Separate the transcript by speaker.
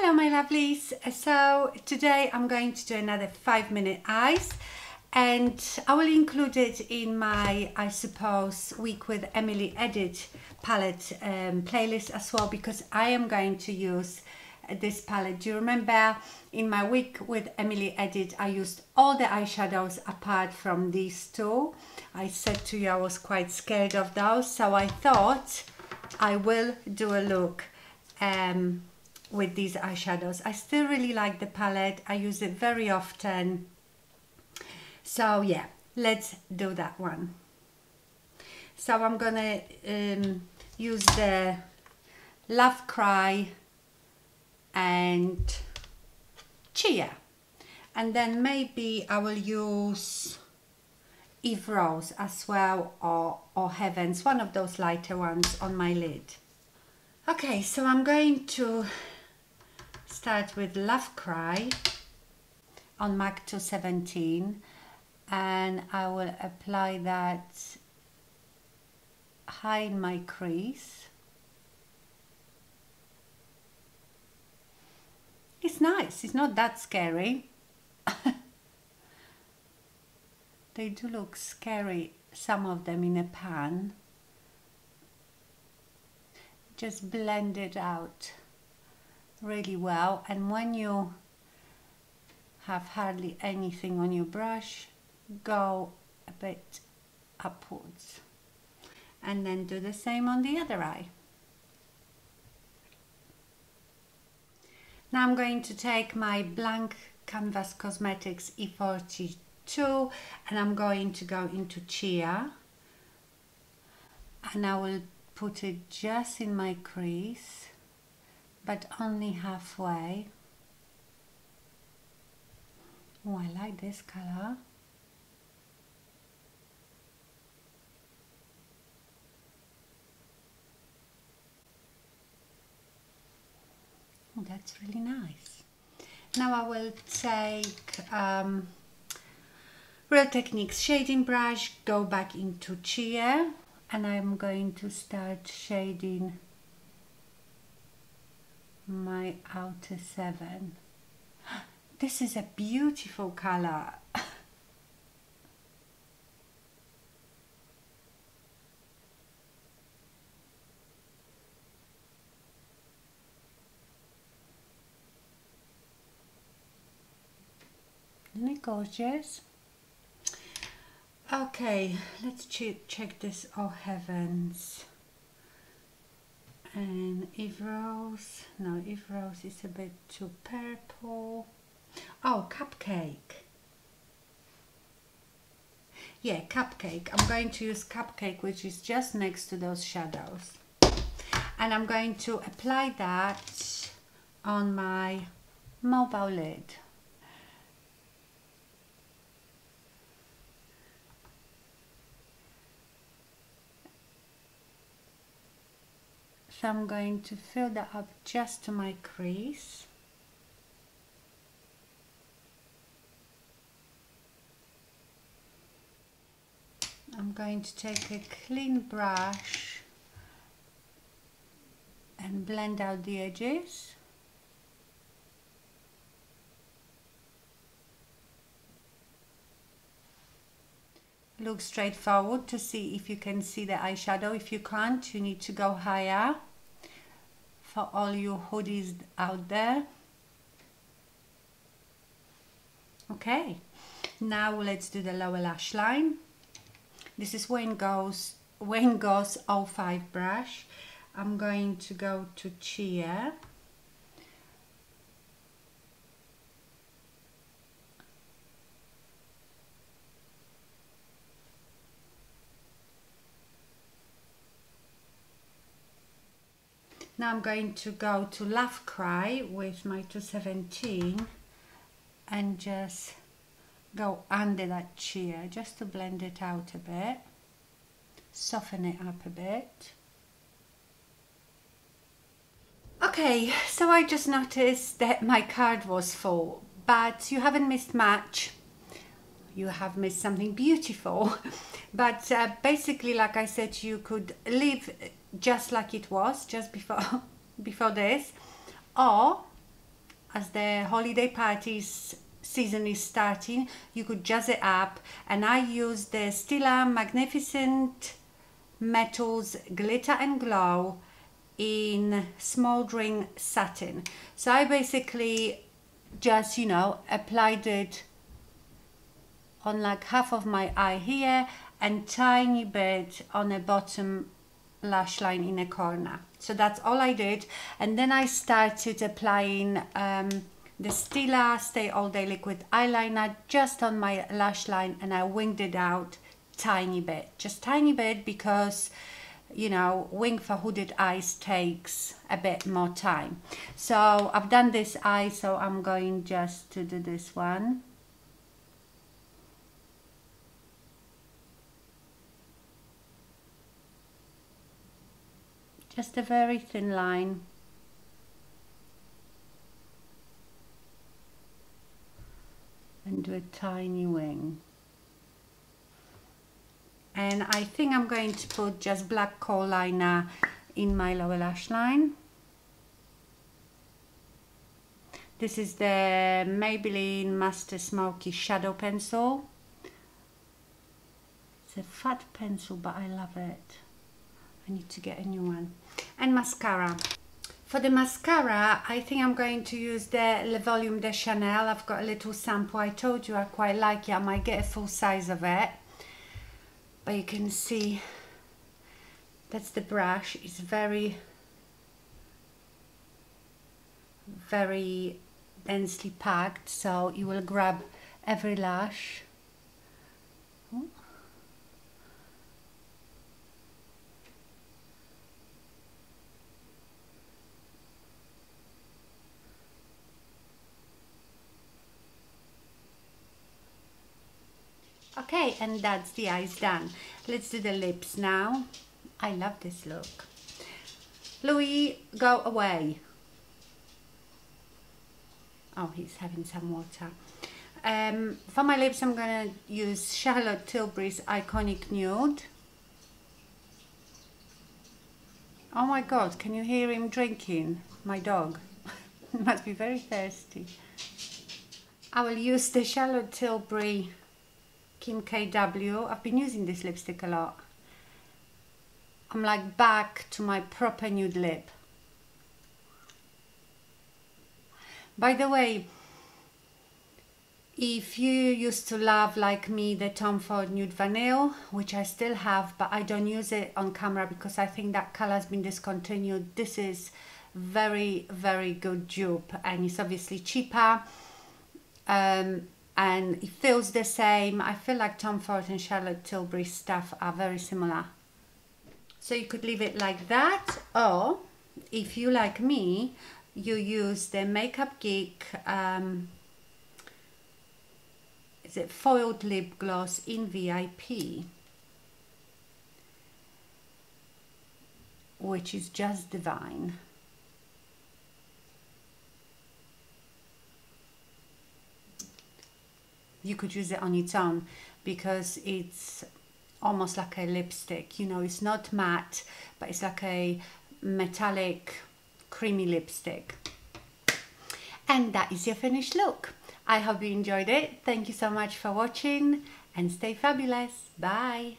Speaker 1: Hello my lovelies, so today I'm going to do another 5-minute eyes and I will include it in my, I suppose, Week with Emily Edit palette playlist as well, because I am going to use this palette. Do you remember in my Week with Emily Edit I used all the eyeshadows apart from these two? I said to you I was quite scared of those, so I thought I will do a look with these eyeshadows. I still really like the palette. I use it very often. So yeah, let's do that one. So I'm gonna use the LACROIX and Chia, and then maybe I will use IRRESISTIBLE as well, or Heavens, one of those lighter ones on my lid. Okay, so I'm going to start with LACROIX on MAC 217, and I will apply that high in my crease. It's nice, it's not that scary. They do look scary, some of them in a pan. Just blend it out really well, and when you have hardly anything on your brush, go a bit upwards and then do the same on the other eye. Now I'm going to take my blank Canvas Cosmetics E42 and I'm going to go into Chia, and I will put it just in my crease, but only halfway. Oh, I like this color. Oh, that's really nice. Now I will take Real Techniques shading brush, go back into Chia, and I'm going to start shading my outer 7. This is a beautiful color. Isn't it gorgeous? Okay, let's check this. Oh Heavens. And IRRESISTIBLE, no, IRRESISTIBLE is a bit too purple. Oh, Cupcake. Yeah, Cupcake. I'm going to use Cupcake, which is just next to those shadows. And I'm going to apply that on my mobile lid. So I'm going to fill that up just to my crease. I'm going to take a clean brush and blend out the edges. Look straightforward to see if you can see the eyeshadow. If you can't, you need to go higher for all you hoodies out there. Okay, now let's do the lower lash line. This is Wayne Goss 05 brush. I'm going to go to Chia. Now I'm going to go to LACROIX with my 217 and just go under that Chia just to blend it out a bit, soften it up a bit. Okay, so I just noticed that my card was full, but you haven't missed much. You have missed something beautiful. But basically, like I said, you could leave just like it was, just before this, or as the holiday parties season is starting, you could jazz it up. And I use the Stila Magnificent Metals Glitter and Glow in Smoldering Satin. So I basically just, you know, applied it on like half of my eye here and tiny bit on the bottom lash line in a corner. So that's all I did. And then I started applying the Stila Stay All Day Liquid Eyeliner just on my lash line, and I winged it out tiny bit, just tiny bit, because you know, wing for hooded eyes takes a bit more time. So I've done this eye, so I'm going just to do this one. Just a very thin line. And do a tiny wing. And I think I'm going to put just black kohl liner in my lower lash line. This is the Maybelline Master Smoky Shadow Pencil. It's a fat pencil, but I love it. I need to get a new one. And mascara. For the mascara, I think I'm going to use the Le Volume de Chanel. I've got a little sample. I told you I quite like it. I might get a full size of it. But you can see that's the brush. It's very, very densely packed, so you will grab every lash. Okay, and that's the eyes done. Let's do the lips now. I love this look. Louis, go away. Oh, he's having some water. For my lips, I'm gonna use Charlotte Tilbury's Iconic Nude. Oh my God, can you hear him drinking? My dog. He must be very thirsty. I will use the Charlotte Tilbury Kim KW. I've been using this lipstick a lot. I'm like back to my proper nude lip. By the way, if you used to love, like me, the Tom Ford Nude Vanille, which I still have, but I don't use it on camera because I think that color has been discontinued, this is very, very good dupe, and it's obviously cheaper. And it feels the same. I feel like Tom Ford and Charlotte Tilbury stuff are very similar. So you could leave it like that, or if you, like me, you use the Makeup Geek is it foiled lip gloss in VIP, which is just divine. You could use it on its own because it's almost like a lipstick, you know, it's not matte, but it's like a metallic creamy lipstick. And that is your finished look. I hope you enjoyed it. Thank you so much for watching and stay fabulous. Bye.